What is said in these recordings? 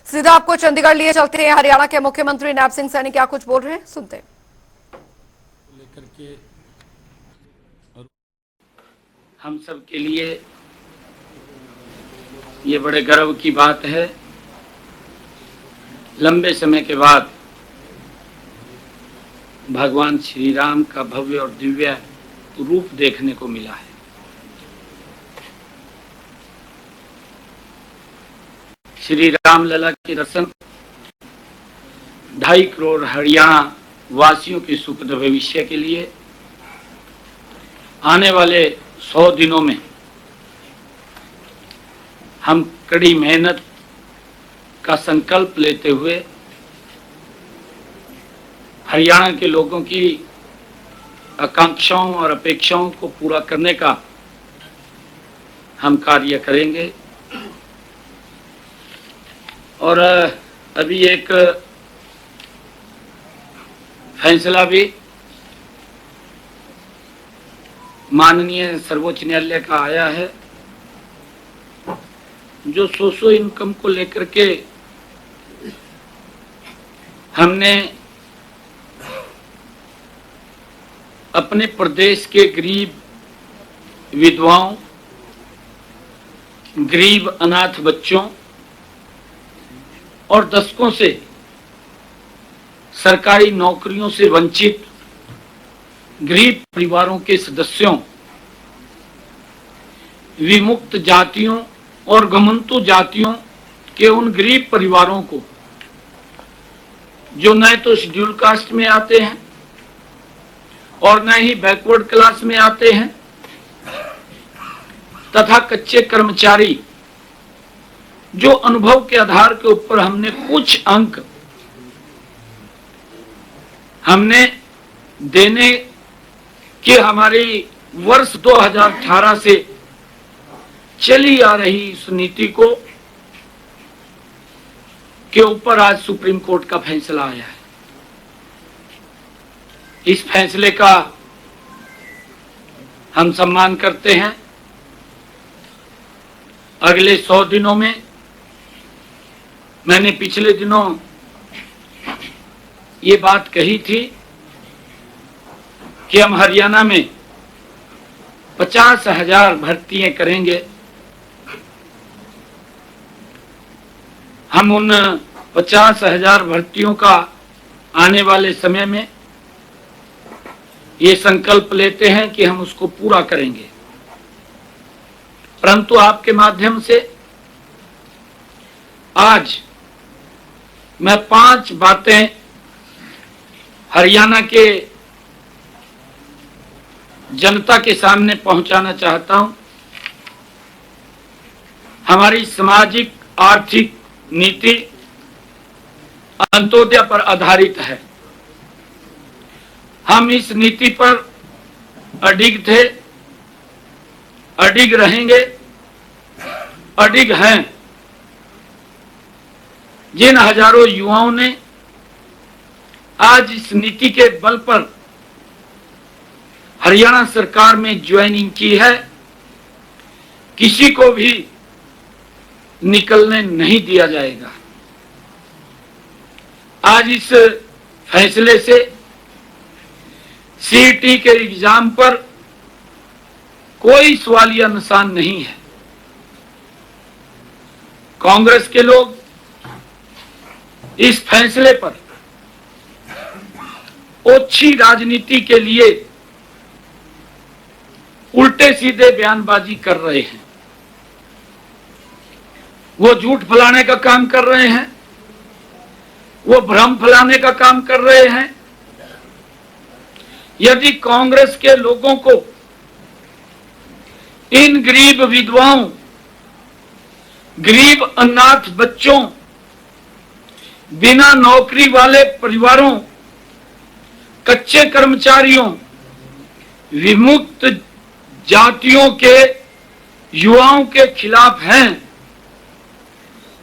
सीधा आपको चंडीगढ़ लिए चलते हैं। हरियाणा के मुख्यमंत्री नैब सिंह सैनी क्या कुछ बोल रहे हैं, सुनते हैं। लेकर के हम सब के लिए ये बड़े गर्व की बात है, लंबे समय के बाद भगवान श्री राम का भव्य और दिव्य रूप देखने को मिला है। श्री राम लला के दर्शन 2.5 करोड़ हरियाणा वासियों के सुखद भविष्य के लिए आने वाले 100 दिनों में हम कड़ी मेहनत का संकल्प लेते हुए हरियाणा के लोगों की आकांक्षाओं और अपेक्षाओं को पूरा करने का हम कार्य करेंगे। और अभी एक फैसला भी माननीय सर्वोच्च न्यायालय का आया है, जो सोशो इनकम को लेकर के हमने अपने प्रदेश के गरीब विधवाओं, गरीब अनाथ बच्चों और दशकों से सरकारी नौकरियों से वंचित गरीब परिवारों के सदस्यों, विमुक्त जातियों और गमंतु जातियों के उन गरीब परिवारों को जो न तो शेड्यूल कास्ट में आते हैं और न ही बैकवर्ड क्लास में आते हैं, तथा कच्चे कर्मचारी जो अनुभव के आधार के ऊपर हमने कुछ अंक हमने देने की हमारी वर्ष 2018 से चली आ रही इस नीति को के ऊपर आज सुप्रीम कोर्ट का फैसला आया है। इस फैसले का हम सम्मान करते हैं। अगले 100 दिनों में, मैंने पिछले दिनों ये बात कही थी कि हम हरियाणा में 50,000 भर्तियां करेंगे। हम उन 50,000 भर्तियों का आने वाले समय में ये संकल्प लेते हैं कि हम उसको पूरा करेंगे। परंतु आपके माध्यम से आज मैं 5 बातें हरियाणा के जनता के सामने पहुंचाना चाहता हूं। हमारी सामाजिक आर्थिक नीति अंत्योदय पर आधारित है। हम इस नीति पर अडिग थे, अडिग रहेंगे, अडिग हैं। जिन हजारों युवाओं ने आज इस नीति के बल पर हरियाणा सरकार में ज्वाइनिंग की है, किसी को भी निकलने नहीं दिया जाएगा। आज इस फैसले से सीईटी के एग्जाम पर कोई सवालिया निशान नहीं है। कांग्रेस के लोग इस फैसले पर ओछी राजनीति के लिए उल्टे सीधे बयानबाजी कर रहे हैं। वो झूठ फैलाने का काम कर रहे हैं, वो भ्रम फैलाने का काम कर रहे हैं। यदि कांग्रेस के लोगों को इन गरीब विधवाओं, गरीब अनाथ बच्चों, बिना नौकरी वाले परिवारों, कच्चे कर्मचारियों, विमुक्त जातियों के युवाओं के खिलाफ हैं,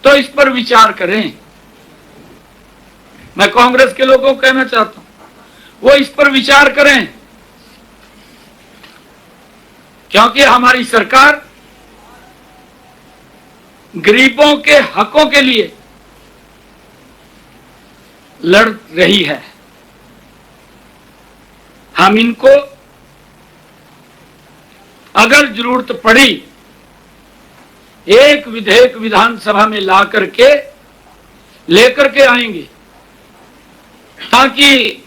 तो इस पर विचार करें। मैं कांग्रेस के लोगों को कहना चाहता हूं, वो इस पर विचार करें, क्योंकि हमारी सरकार गरीबों के हकों के लिए लड़ रही है। हम इनको अगर जरूरत पड़ी एक विधेयक विधानसभा में ला करके लेकर के आएंगे, ताकि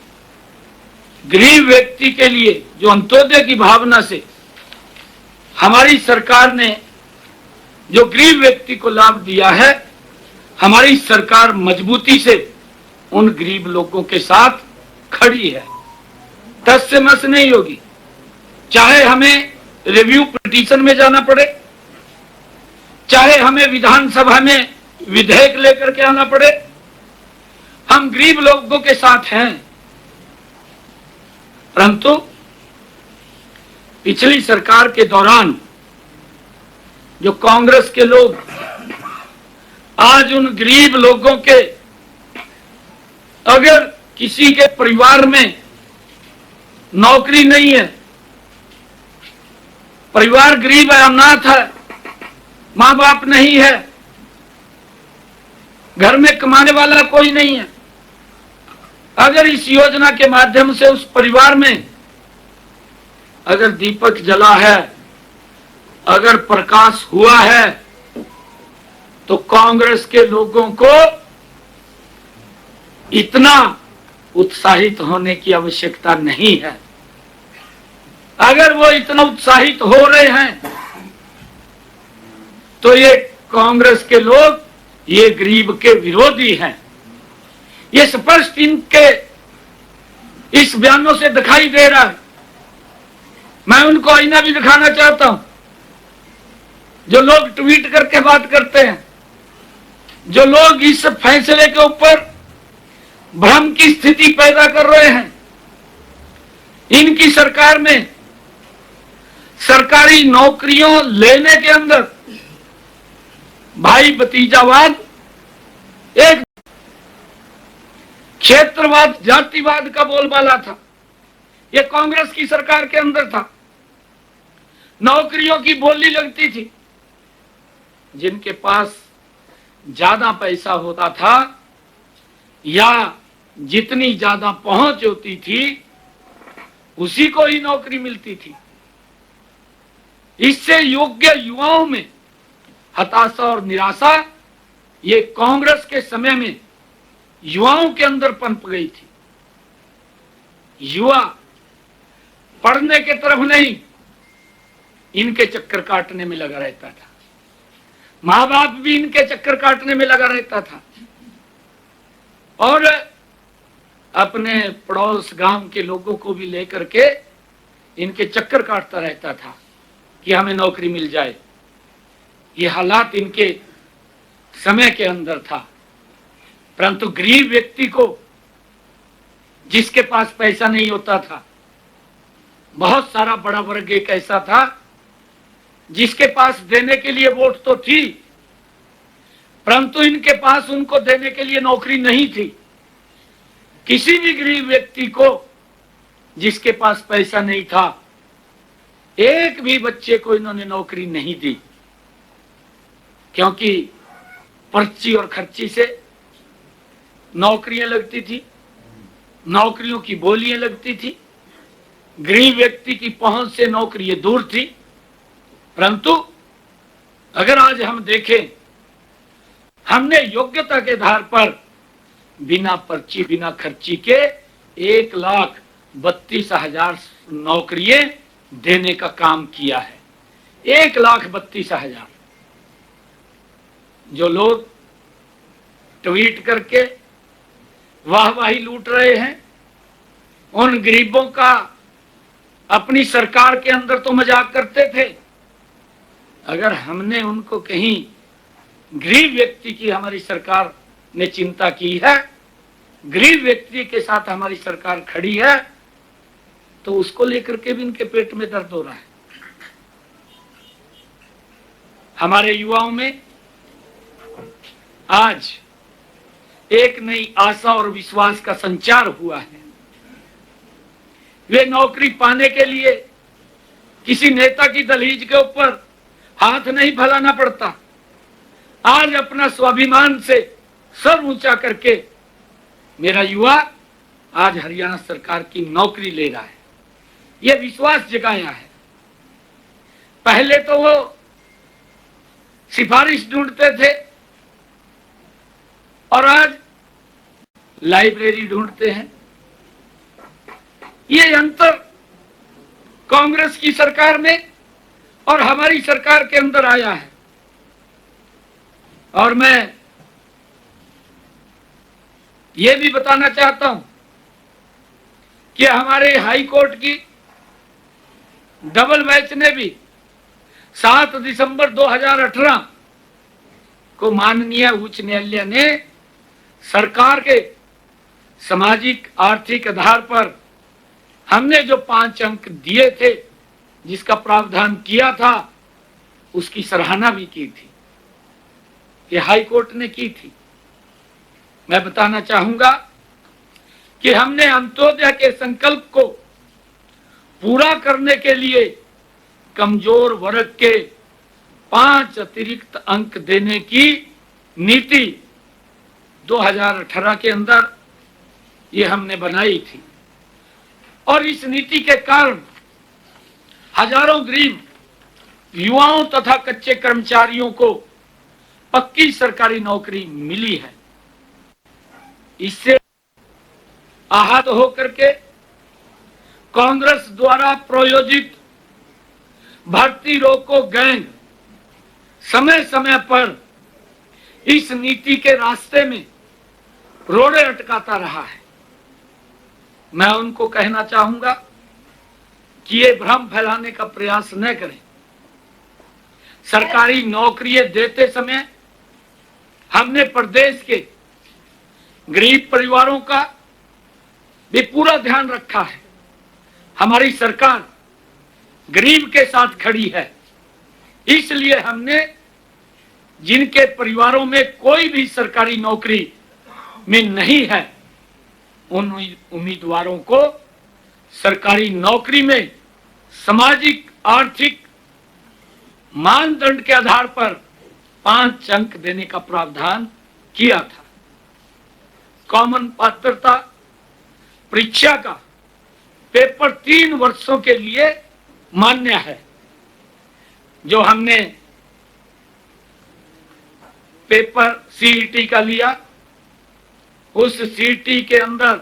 गरीब व्यक्ति के लिए जो अंत्योदय की भावना से हमारी सरकार ने जो गरीब व्यक्ति को लाभ दिया है, हमारी सरकार मजबूती से उन गरीब लोगों के साथ खड़ी है, टस से मस नहीं होगी। चाहे हमें रिव्यू पिटीशन में जाना पड़े, चाहे हमें विधानसभा में विधेयक लेकर के आना पड़े, हम गरीब लोगों के साथ हैं। परंतु पिछली सरकार के दौरान जो कांग्रेस के लोग आज उन गरीब लोगों के, अगर किसी के परिवार में नौकरी नहीं है, परिवार गरीब है, अनाथ है, मां बाप नहीं है, घर में कमाने वाला कोई नहीं है, अगर इस योजना के माध्यम से उस परिवार में अगर दीपक जला है, अगर प्रकाश हुआ है, तो कांग्रेस के लोगों को इतना उत्साहित होने की आवश्यकता नहीं है। अगर वो इतना उत्साहित हो रहे हैं तो ये कांग्रेस के लोग ये गरीब के विरोधी हैं। ये स्पष्ट इनके इस बयानों से दिखाई दे रहा है। मैं उनको आईना भी दिखाना चाहता हूं। जो लोग ट्वीट करके बात करते हैं, जो लोग इस फैसले के ऊपर भ्रम की स्थिति पैदा कर रहे हैं, इनकी सरकार में सरकारी नौकरियों लेने के अंदर भाई भतीजावाद, एक क्षेत्रवाद, जातिवाद का बोलबाला था। यह कांग्रेस की सरकार के अंदर था। नौकरियों की बोली लगती थी। जिनके पास ज्यादा पैसा होता था या जितनी ज्यादा पहुंच होती थी, उसी को ही नौकरी मिलती थी। इससे योग्य युवाओं में हताशा और निराशा ये कांग्रेस के समय में युवाओं के अंदर पनप गई थी। युवा पढ़ने के तरफ नहीं, इनके चक्कर काटने में लगा रहता था। मां बाप भी इनके चक्कर काटने में लगा रहता था और अपने पड़ोस गांव के लोगों को भी लेकर के इनके चक्कर काटता रहता था कि हमें नौकरी मिल जाए। ये हालात इनके समय के अंदर था। परंतु गरीब व्यक्ति को, जिसके पास पैसा नहीं होता था, बहुत सारा बड़ा वर्ग एक ऐसा था जिसके पास देने के लिए वोट तो थी, परंतु इनके पास उनको देने के लिए नौकरी नहीं थी। किसी भी गरीब व्यक्ति को जिसके पास पैसा नहीं था, एक भी बच्चे को इन्होंने नौकरी नहीं दी, क्योंकि पर्ची और खर्ची से नौकरियां लगती थी, नौकरियों की बोलियां लगती थी, गरीब व्यक्ति की पहुंच से नौकरियां दूर थी। परंतु अगर आज हम देखें, हमने योग्यता के आधार पर बिना पर्ची बिना खर्ची के 1,32,000 नौकरियां देने का काम किया है। 1,32,000। जो लोग ट्वीट करके वाहवाही लूट रहे हैं, उन गरीबों का अपनी सरकार के अंदर तो मजाक करते थे। अगर हमने उनको कहीं गरीब व्यक्ति की हमारी सरकार ने चिंता की है, गरीब व्यक्ति के साथ हमारी सरकार खड़ी है, तो उसको लेकर के भी इनके पेट में दर्द हो रहा है। हमारे युवाओं में आज एक नई आशा और विश्वास का संचार हुआ है। वे नौकरी पाने के लिए किसी नेता की दहलीज के ऊपर हाथ नहीं फैलाना पड़ता। आज अपना स्वाभिमान से सर ऊंचा करके मेरा युवा आज हरियाणा सरकार की नौकरी ले रहा है। ये विश्वास जगाया है। पहले तो वो सिफारिश ढूंढते थे और आज लाइब्रेरी ढूंढते हैं। ये अंतर कांग्रेस की सरकार में और हमारी सरकार के अंदर आया है। और मैं ये भी बताना चाहता हूं कि हमारे हाई कोर्ट की डबल बेंच ने भी 7 दिसंबर 2018 को माननीय उच्च न्यायालय ने सरकार के सामाजिक आर्थिक आधार पर हमने जो 5 अंक दिए थे, जिसका प्रावधान किया था, उसकी सराहना भी की थी। ये हाई कोर्ट ने की थी। मैं बताना चाहूंगा कि हमने अंत्योदय के संकल्प को पूरा करने के लिए कमजोर वर्ग के 5 अतिरिक्त अंक देने की नीति 2018 के अंदर ये हमने बनाई थी। और इस नीति के कारण हजारों गरीब युवाओं तथा कच्चे कर्मचारियों को पक्की सरकारी नौकरी मिली है। इससे आहत होकर के कांग्रेस द्वारा प्रायोजित भर्ती रोको गैंग समय समय पर इस नीति के रास्ते में रोड़े अटकाता रहा है। मैं उनको कहना चाहूंगा कि ये भ्रम फैलाने का प्रयास न करें। सरकारी नौकरियां देते समय हमने प्रदेश के गरीब परिवारों का भी पूरा ध्यान रखा है। हमारी सरकार गरीब के साथ खड़ी है। इसलिए हमने जिनके परिवारों में कोई भी सरकारी नौकरी में नहीं है, उन उम्मीदवारों को सरकारी नौकरी में सामाजिक आर्थिक मानदंड के आधार पर 5 अंक देने का प्रावधान किया था। कॉमन पात्रता परीक्षा का पेपर 3 वर्षों के लिए मान्य है। जो हमने पेपर सीईटी का लिया, उस सीईटी के अंदर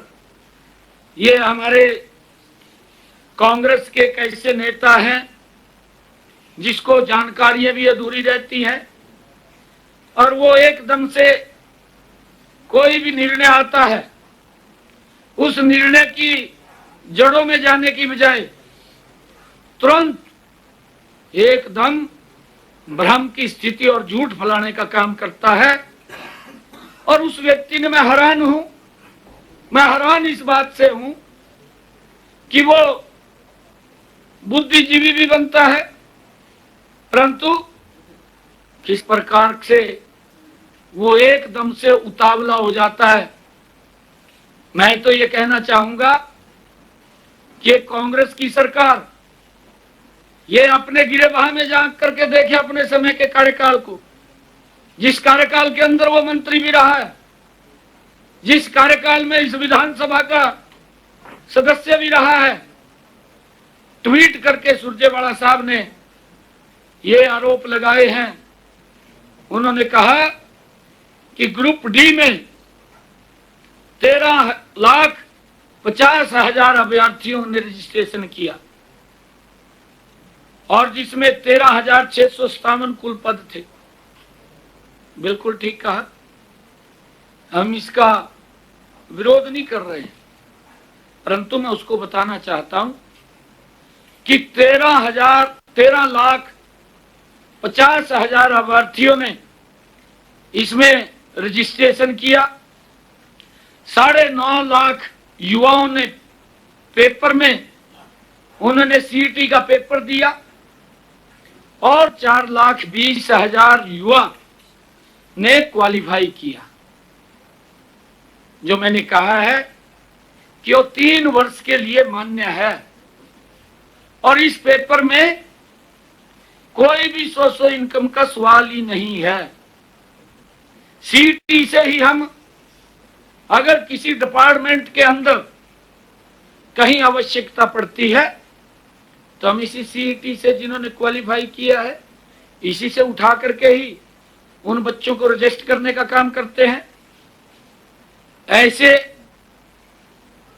ये हमारे कांग्रेस के कैसे नेता हैं जिसको जानकारियां भी अधूरी रहती हैं, और वो एकदम से कोई भी निर्णय आता है, उस निर्णय की जड़ों में जाने की बजाय तुरंत एकदम भ्रम की स्थिति और झूठ फैलाने का काम करता है। और उस व्यक्ति ने, मैं हैरान इस बात से हूं कि वो बुद्धिजीवी भी बनता है, परंतु किस प्रकार से वो एकदम से उतावला हो जाता है। मैं तो ये कहना चाहूंगा कि कांग्रेस की सरकार ये अपने गिरेबान में झांक करके देखे अपने समय के कार्यकाल को, जिस कार्यकाल के अंदर वो मंत्री भी रहा है, जिस कार्यकाल में इस विधानसभा का सदस्य भी रहा है। ट्वीट करके सुरजेवाला साहब ने ये आरोप लगाए हैं। उन्होंने कहा कि ग्रुप डी में 13,50,000 अभ्यर्थियों ने रजिस्ट्रेशन किया और जिसमें 13,657 कुल पद थे। बिल्कुल ठीक कहा, हम इसका विरोध नहीं कर रहे हैं, परंतु मैं उसको बताना चाहता हूं कि 13,50,000 अभ्यर्थियों ने इसमें रजिस्ट्रेशन किया। 9.5 लाख युवाओं ने पेपर में उन्होंने सीईटी का पेपर दिया और 4,20,000 युवा ने क्वालिफाई किया। जो मैंने कहा है कि वो 3 वर्ष के लिए मान्य है और इस पेपर में कोई भी सोर्स ऑफ इनकम का सवाल ही नहीं है। सीईटी से ही हम अगर किसी डिपार्टमेंट के अंदर कहीं आवश्यकता पड़ती है तो हम इसी सीईटी से जिन्होंने क्वालिफाई किया है इसी से उठा करके ही उन बच्चों को रजिस्टर करने का काम करते हैं। ऐसे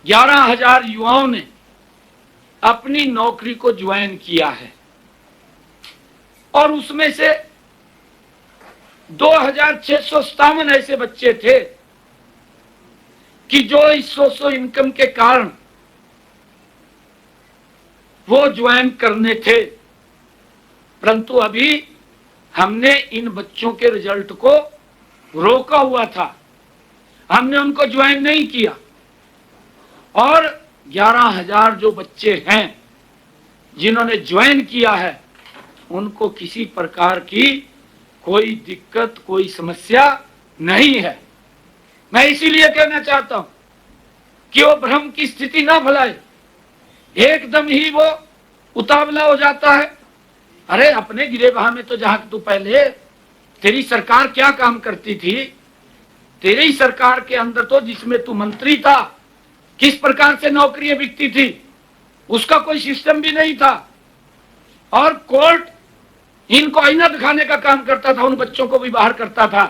11,000 युवाओं ने अपनी नौकरी को ज्वाइन किया है और उसमें से 2,657 ऐसे बच्चे थे कि जो इस सोशो इनकम के कारण वो ज्वाइन करने थे, परंतु अभी हमने इन बच्चों के रिजल्ट को रोका हुआ था, हमने उनको ज्वाइन नहीं किया। और 11,000 जो बच्चे हैं जिन्होंने ज्वाइन किया है उनको किसी प्रकार की कोई दिक्कत कोई समस्या नहीं है। मैं इसीलिए कहना चाहता हूं कि वो भ्रम की स्थिति ना फैलाए, एकदम ही वो उतावला हो जाता है। अरे अपने गिरेबान में तो जहां तू पहले तेरी सरकार क्या काम करती थी, तेरी सरकार के अंदर तो जिसमें तू मंत्री था किस प्रकार से नौकरियां बिकती थी उसका कोई सिस्टम भी नहीं था और कोर्ट इनको आईना दिखाने का काम करता था, उन बच्चों को भी बाहर करता था।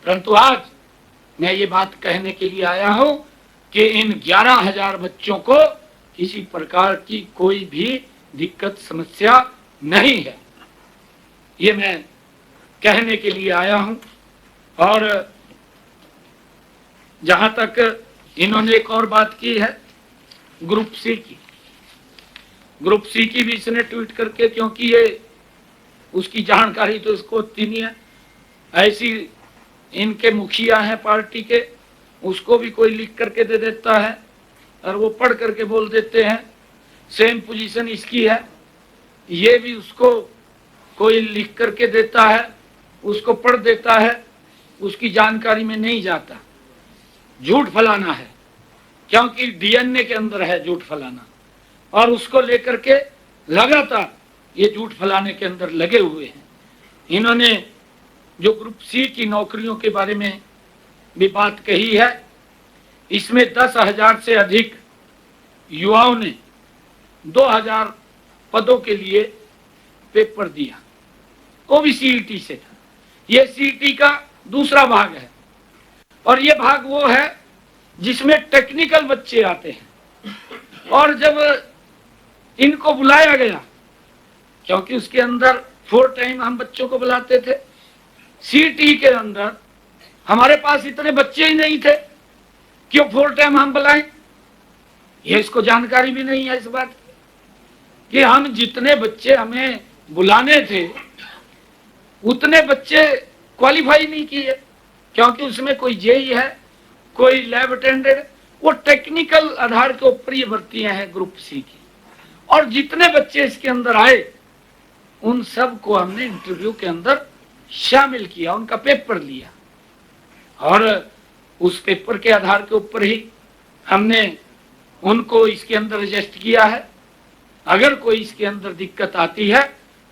परंतु आज मैं ये बात कहने के लिए आया हूं कि इन 11,000 बच्चों को किसी प्रकार की कोई भी दिक्कत समस्या नहीं है, ये मैं कहने के लिए आया हूं। और जहां तक इन्होंने एक और बात की है ग्रुप सी की, ग्रुप सी की भी इसने ट्वीट करके, क्योंकि ये उसकी जानकारी तो इसको होती नहीं है, ऐसी इनके मुखिया हैं पार्टी के, उसको भी कोई लिख करके दे देता है और वो पढ़ करके बोल देते हैं सेम पोजीशन इसकी है, ये भी उसको कोई लिख करके देता है, उसको पढ़ देता है, उसकी जानकारी में नहीं जाता। झूठ फैलाना है, क्योंकि डीएनए के अंदर है झूठ फैलाना, और उसको लेकर के लगातार ये झूठ फैलाने के अंदर लगे हुए हैं। इन्होंने जो ग्रुप सी की नौकरियों के बारे में भी बात कही है, इसमें 10,000 से अधिक युवाओं ने 2,000 पदों के लिए पेपर दिया, वो भी सीईटी से था। ये सीईटी का दूसरा भाग है और ये भाग वो है जिसमें टेक्निकल बच्चे आते हैं। और जब इनको बुलाया गया, क्योंकि उसके अंदर 4 टाइम हम बच्चों को बुलाते थे, सीईटी के अंदर हमारे पास इतने बच्चे ही नहीं थे कि 4 टाइम हम बुलाएं। ये इसको जानकारी भी नहीं है इस बात की कि हम जितने बच्चे हमें बुलाने थे उतने बच्चे क्वालिफाई नहीं किए, क्योंकि उसमें कोई जेई है, कोई लैब अटेंडेंट, वो टेक्निकल आधार के ऊपर ये भर्तियां हैं ग्रुप सी की। और जितने बच्चे इसके अंदर आए उन सब को हमने इंटरव्यू के अंदर शामिल किया, उनका पेपर लिया और उस पेपर के आधार के ऊपर ही हमने उनको इसके अंदर रजिस्टर किया है। अगर कोई इसके अंदर दिक्कत आती है,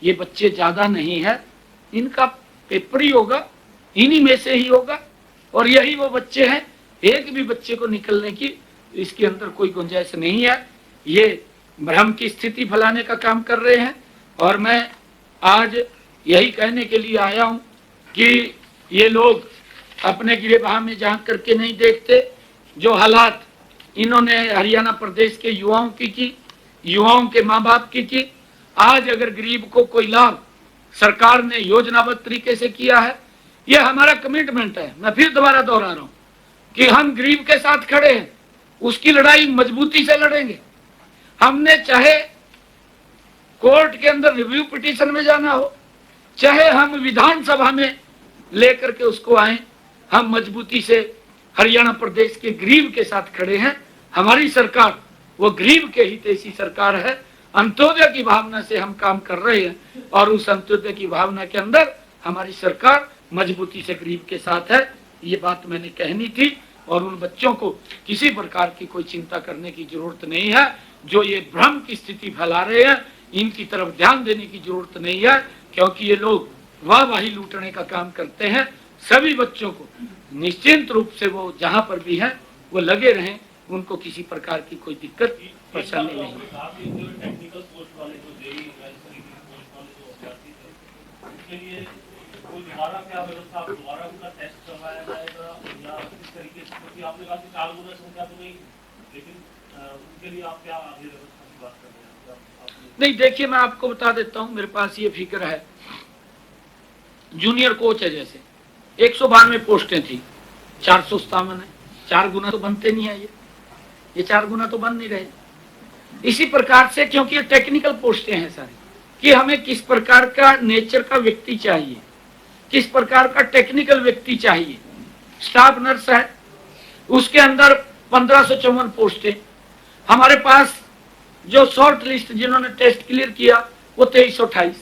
ये बच्चे ज्यादा नहीं है, इनका पेपर ही होगा, इन्हीं में से ही होगा और यही वो बच्चे हैं, एक भी बच्चे को निकलने की इसके अंदर कोई गुंजाइश नहीं है। ये भ्रम की स्थिति फैलाने का काम कर रहे हैं और मैं आज यही कहने के लिए आया हूं कि ये लोग अपने गिरेबान में झांक करके नहीं देखते। जो हालात इन्होंने हरियाणा प्रदेश के युवाओं की युवाओं के माँ बाप की, आज अगर गरीब को कोई लाभ सरकार ने योजनाबद्ध तरीके से किया है, ये हमारा कमिटमेंट है। मैं फिर दोबारा दोहरा रहा हूं कि हम गरीब के साथ खड़े हैं, उसकी लड़ाई मजबूती से लड़ेंगे। हमने चाहे कोर्ट के अंदर रिव्यू पिटीशन में जाना हो, चाहे हम विधानसभा में लेकर के उसको आए, हम मजबूती से हरियाणा प्रदेश के गरीब के साथ खड़े हैं। हमारी सरकार वो गरीब के हितैषी सरकार है, अंत्योदय की भावना से हम काम कर रहे हैं और उस अंत्योदय की भावना के अंदर हमारी सरकार मजबूती से गरीब के साथ है। ये बात मैंने कहनी थी और उन बच्चों को किसी प्रकार की कोई चिंता करने की जरूरत नहीं है। जो ये भ्रम की स्थिति फैला रहे हैं, इनकी तरफ ध्यान देने की जरूरत नहीं है, क्योंकि ये लोग वाहवाही लूटने का काम करते हैं। सभी बच्चों को निश्चिंत रूप से वो जहां पर भी है वो लगे रहें, उनको किसी प्रकार की कोई दिक्कत परेशानी नहीं है। टेक्निकल पोस्ट वाले जो जेई पोस्ट वाले जो अभ्यर्थी थे, उसके लिए कोई दोबारा क्या व्यवस्था, दोबारा उनका टेस्ट करवाया जाएगा या किस तरीके से, क्योंकि आपने कहा कि 4 गुना संख्या तो नहीं, लेकिन उनके लिए आप क्या आगे व्यवस्था की बात कर रहे हैं? नहीं, देखिए मैं आपको बता देता हूं, मेरे पास ये फिक्र है। जूनियर कोच है, जैसे 192 पोस्टें थी, 457 है, 4 गुना तो बनते नहीं है, ये 4 गुना तो बन नहीं रहे। इसी प्रकार से, क्योंकि ये टेक्निकल पोस्टें हैं सारी, कि हमें किस प्रकार का नेचर का व्यक्ति चाहिए, किस प्रकार का टेक्निकल व्यक्ति चाहिए। स्टाफ नर्स है, उसके अंदर 1554 पोस्टें। हमारे पास जो शॉर्ट लिस्ट जिन्होंने टेस्ट क्लियर किया वो 2328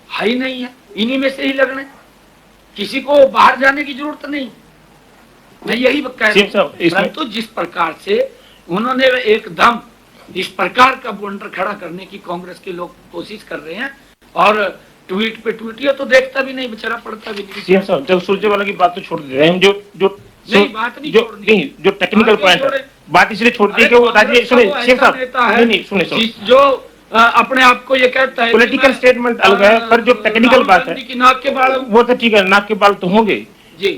है ही नहीं है, इन्हीं में से ही लगने, किसी को बाहर जाने की जरूरत नहीं। मैं यही कह रहा हूं, परंतु जिस प्रकार से उन्होंने एकदम इस प्रकार का बवंडर खड़ा करने की कांग्रेस के लोग कोशिश कर रहे हैं, और ट्वीट पे ट्वीट ये तो देखता भी नहीं बेचारा, पढ़ता भी नहीं। सीएम साहब, जब सुरजेवाला की बात तो छोड़ दे रहे हैं, बात नहीं छोड़नी, जो टेक्निकल पॉइंट है, बात इसलिए छोड़ दी कि वो राज्य, सुने सीएम साहब, नहीं सुने, जो अपने आप को ये कहता है पॉलिटिकल स्टेटमेंट अलग है, पर जो टेक्निकल बात है कि नाक के बाल, वो तो ठीक है, नाक के बाल तो होंगे,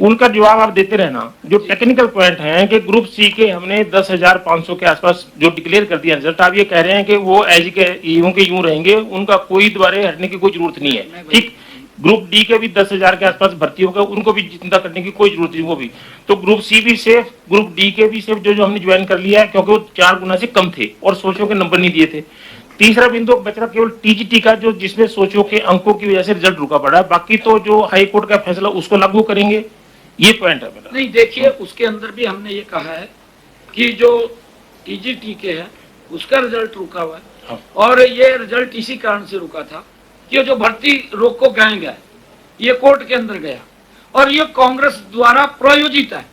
उनका जवाब आप देते रहना। जो टेक्निकल पॉइंट है कि ग्रुप सी के हमने 10,500 के आसपास जो डिक्लेयर कर दिया रिजल्ट, आप ये कह रहे हैं कि वो एज के यूं रहेंगे, उनका कोई दोबारा हटने की कोई जरूरत नहीं है। ठीक, ग्रुप डी के भी 10,000 के आसपास भर्ती होगा, उनको भी चिंता करने की कोई जरूरत नहीं, वो भी तो ग्रुप सी भी सेफ, ग्रुप डी के भी सेफ, जो हमने ज्वाइन कर लिया है, क्योंकि वो 4 गुना से कम थे और सोचो के नंबर नहीं दिए थे। तीसरा बिंदु बच रहा केवल टीजीटी का, जो जिसमें सोचो के अंकों की वजह से रिजल्ट रुका पड़ा है, बाकी तो जो हाई कोर्ट का फैसला उसको लागू करेंगे, ये पॉइंट है मेरा। नहीं, देखिए उसके अंदर भी हमने ये कहा है कि जो टीजीटी के है उसका रिजल्ट रुका हुआ है, हाँ। और ये रिजल्ट इसी कारण से रुका था कि जो भर्ती रोको गैंग है ये कोर्ट के अंदर गया, और ये कांग्रेस द्वारा प्रायोजित है,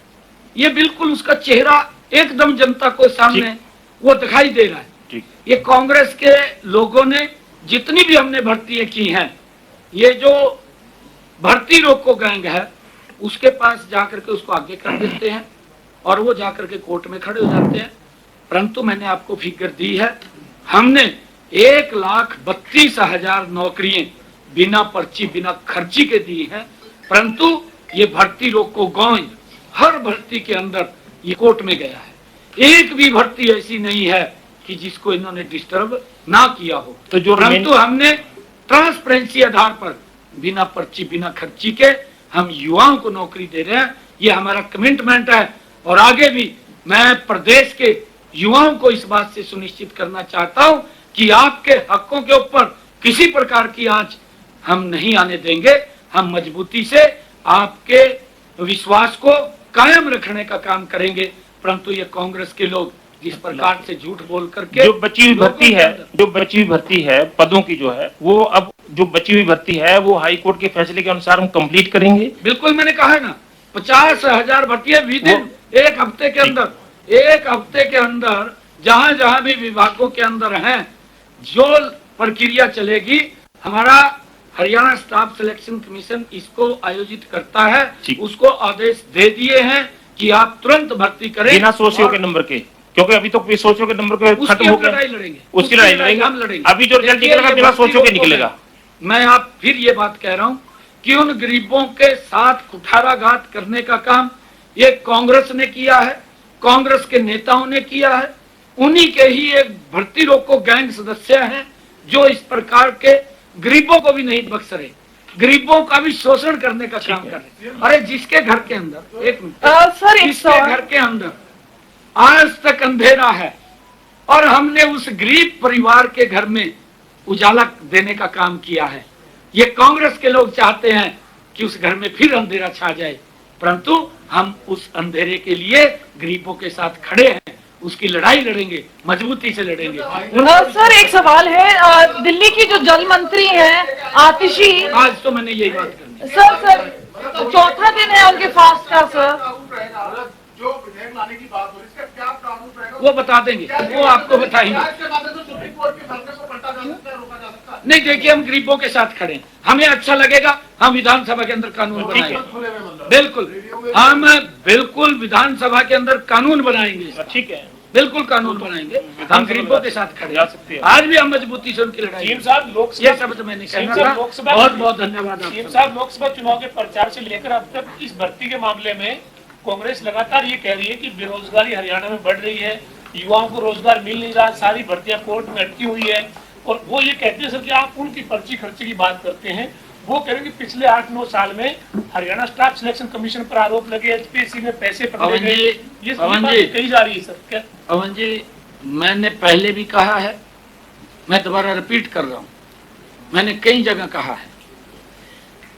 ये बिल्कुल उसका चेहरा एकदम जनता को सामने वो दिखाई दे रहा है। ये कांग्रेस के लोगों ने जितनी भी हमने भर्तियां की हैं, ये जो भर्ती रोको गैंग है उसके पास जाकर के उसको आगे कर देते हैं, और वो जाकर के कोर्ट में खड़े हो जाते हैं। परंतु मैंने आपको फिगर दी है, हमने 1,32,000 नौकरियां बिना पर्ची बिना खर्ची के दी हैं, परंतु ये भर्ती रोको गैंग हर भर्ती के अंदर ये कोर्ट में गया है। एक भी भर्ती ऐसी नहीं है कि जिसको इन्होंने डिस्टर्ब ना किया हो। तो जो परंतु हमने ट्रांसपेरेंसी आधार पर बिना पर्ची बिना खर्ची के हम युवाओं को नौकरी दे रहे हैं, ये हमारा कमिटमेंट है। और आगे भी मैं प्रदेश के युवाओं को इस बात से सुनिश्चित करना चाहता हूं कि आपके हकों के ऊपर किसी प्रकार की आंच हम नहीं आने देंगे। हम मजबूती से आपके विश्वास को कायम रखने का काम करेंगे। परंतु ये कांग्रेस के लोग जिस प्रकार से झूठ बोल करके जो बची हुई भर्ती है पदों की जो है, वो अब जो बची हुई भर्ती है वो हाई कोर्ट के फैसले के अनुसार हम कंप्लीट करेंगे। बिल्कुल, मैंने कहा है ना, 50,000 भर्तियां विदिन एक हफ्ते के अंदर जहां जहां भी विभागों के अंदर हैं, जो प्रक्रिया चलेगी, हमारा हरियाणा स्टाफ सिलेक्शन कमीशन इसको आयोजित करता है, उसको आदेश दे दिए हैं कि आप तुरंत भर्ती करें बिना सोशियो के नंबर के, क्योंकि अभी तो सोशियो के नंबर के खत्म हो गया, उसकी लड़ाई लड़ेंगे हम लड़ेंगे। अभी जो रिजल्ट निकलेगा बिना सोशियो के निकलेगा। मैं आप फिर ये बात कह रहा हूं कि उन गरीबों के साथ कुठाराघात करने का काम ये कांग्रेस ने किया है, कांग्रेस के नेताओं ने किया है। उन्हीं के ही एक भर्ती रोको गैंग सदस्य हैं जो इस प्रकार के गरीबों को भी नहीं बख्श रहे, गरीबों का भी शोषण करने का काम कर रहे। अरे जिसके घर के अंदर जिसके घर के अंदर आज तक अंधेरा है और हमने उस गरीब परिवार के घर में उजाला देने का काम किया है, ये कांग्रेस के लोग चाहते हैं कि उस घर में फिर अंधेरा छा जाए। परंतु हम उस अंधेरे के लिए गरीबों के साथ खड़े हैं, उसकी लड़ाई लड़ेंगे, मजबूती से लड़ेंगे। सर एक सवाल है, दिल्ली की जो जल मंत्री हैं आतिशी, आज तो मैंने यही बात करनी। सर चौथा दिन है उनके फास्ट का सर, जो विधेयक लाने की बात हो रही है, इसका क्या प्रारूप रहेगा? वो बता देंगे, वो आपको बताएंगे। नहीं, देखिए हम गरीबों के साथ खड़े हैं, हमें अच्छा लगेगा हम विधानसभा के अंदर कानून बनाएंगे। बिल्कुल। हम बिल्कुल विधानसभा के अंदर कानून बनाएंगे, ठीक है, बिल्कुल कानून बनाएंगे। हम गरीबों के साथ खड़े जा सकते हैं। आज भी हम मजबूती से उनकी लड़ाई। सीएम साहब, लोकसभा ये सब तो मैंने कहना सीएम था। साहब, लोकसभा बहुत बहुत धन्यवाद सीएम आपका। साहब, लोकसभा चुनाव के प्रचार से लेकर अब तक इस भर्ती के मामले में कांग्रेस लगातार ये कह रही है कि बेरोजगारी हरियाणा में बढ़ रही है, युवाओं को रोजगार मिल नहीं रहा, सारी भर्तियां कोर्ट में अटकी हुई है। और वो ये कहते हैं सर कि आप उनकी पर्ची खर्चे की बात करते हैं। वो कह रहे हैं कि पिछले 8-9 साल में हरियाणा स्टाफ सिलेक्शन कमीशन पर आरोप लगे, एचपीएससी में पैसे पकड़े गए, ये सभी बातें कही जा रही है सर। क्या पवन जी, मैंने पहले भी कहा है, मैं दोबारा रिपीट कर रहा हूं, मैंने कई जगह कहा है,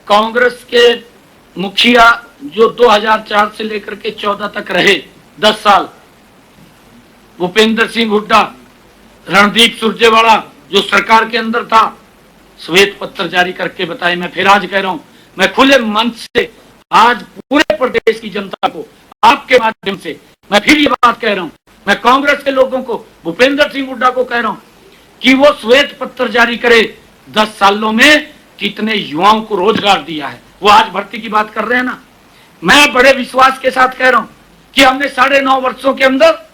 कांग्रेस के मुखिया जो 2004 से लेकर के 14 तक रहे, 10 साल, भूपेंद्र सिंह हुड्डा, रणदीप सुरजेवाला जो सरकार के अंदर था, श्वेत पत्र जारी करके बताए। मैं फिर आज कह रहा हूं, मैं खुले मंच से आज पूरे प्रदेश की जनता को आपके माध्यम से मैं फिर ये बात कह रहा हूं, मैं कांग्रेस के लोगों को, भूपेंद्र सिंह हुड्डा को कह रहा हूं कि वो श्वेत पत्र जारी करे 10 सालों में कितने युवाओं को रोजगार दिया है। वो आज भर्ती की बात कर रहे हैं ना, मैं बड़े विश्वास के साथ कह रहा हूं कि हमने 9.5 वर्षों के अंदर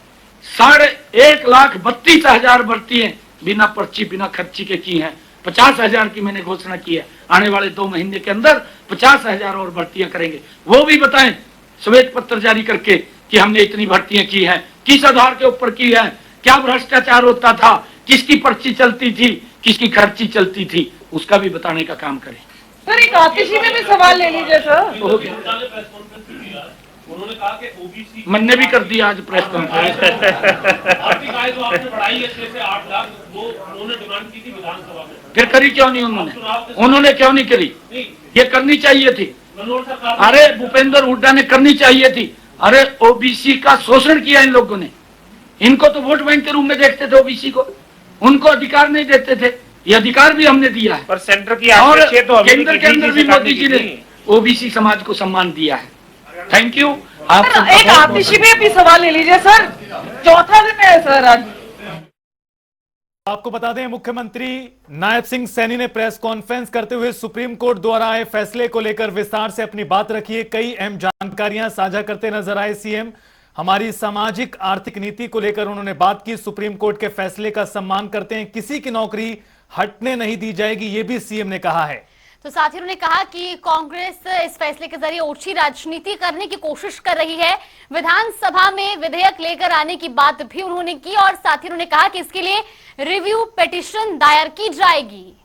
1,32,000 भर्तियां बिना पर्ची बिना खर्ची के की हैं। 50,000 की मैंने घोषणा की है, आने वाले 2 महीने के अंदर 50,000 और भर्तियां करेंगे। वो भी बताएं श्वेत पत्र जारी करके कि हमने इतनी भर्तियां की हैं, किस आधार के ऊपर की है, क्या भ्रष्टाचार होता था, किसकी पर्ची चलती थी, किसकी खर्ची चलती थी, उसका भी बताने का काम करें। सर एक आतिशी में भी सवाल ले लीजिए सर। हो गया, प्रेस कॉन्फ्रेंस किया, उन्होंने कहा कि ओबीसी मैंने भी कर दिया आज प्रेस कॉन्फ्रेंस। आर्थिक आय जो आपने बढ़ाई है 6 से 8 लाख, वो उन्होंने डिमांड की थी विधानसभा में। फिर करी क्यों नहीं उन्होंने क्यों नहीं करी? ये करनी चाहिए थी। मनोहर सरकार अरे भूपेंद्र हुड्डा ने करनी चाहिए थी। अरे ओबीसी का शोषण किया इन लोगों ने, इनको तो वोट बैंक के रूप में देखते थे, ओबीसी को, उनको अधिकार नहीं देते थे, ये अधिकार भी हमने दिया है। पर सेंटर की और आदेश है तो अभी केंद्र के अंदर भी मोदी जी ने ओबीसी समाज को सम्मान दिया है। Thank you. आप सर सबका एक बहुत- आतिशी में भी सवाल ले लीजिए सर, चौथा दिन है सर आज। आपको बता दें, मुख्यमंत्री नायब सिंह सैनी ने प्रेस कॉन्फ्रेंस करते हुए सुप्रीम कोर्ट द्वारा आए फैसले को लेकर विस्तार से अपनी बात रखी है। कई अहम जानकारियां साझा करते नजर आए सीएम। हमारी सामाजिक आर्थिक नीति को लेकर उन्होंने बात की। सुप्रीम कोर्ट के फैसले का सम्मान करते हैं, किसी की नौकरी हटने नहीं दी जाएगी, ये भी सीएम ने कहा है। तो साथ ही उन्होंने कहा कि कांग्रेस इस फैसले के जरिए ओछी राजनीति करने की कोशिश कर रही है। विधानसभा में विधेयक लेकर आने की बात भी उन्होंने की और साथ ही उन्होंने कहा कि इसके लिए रिव्यू पिटीशन दायर की जाएगी।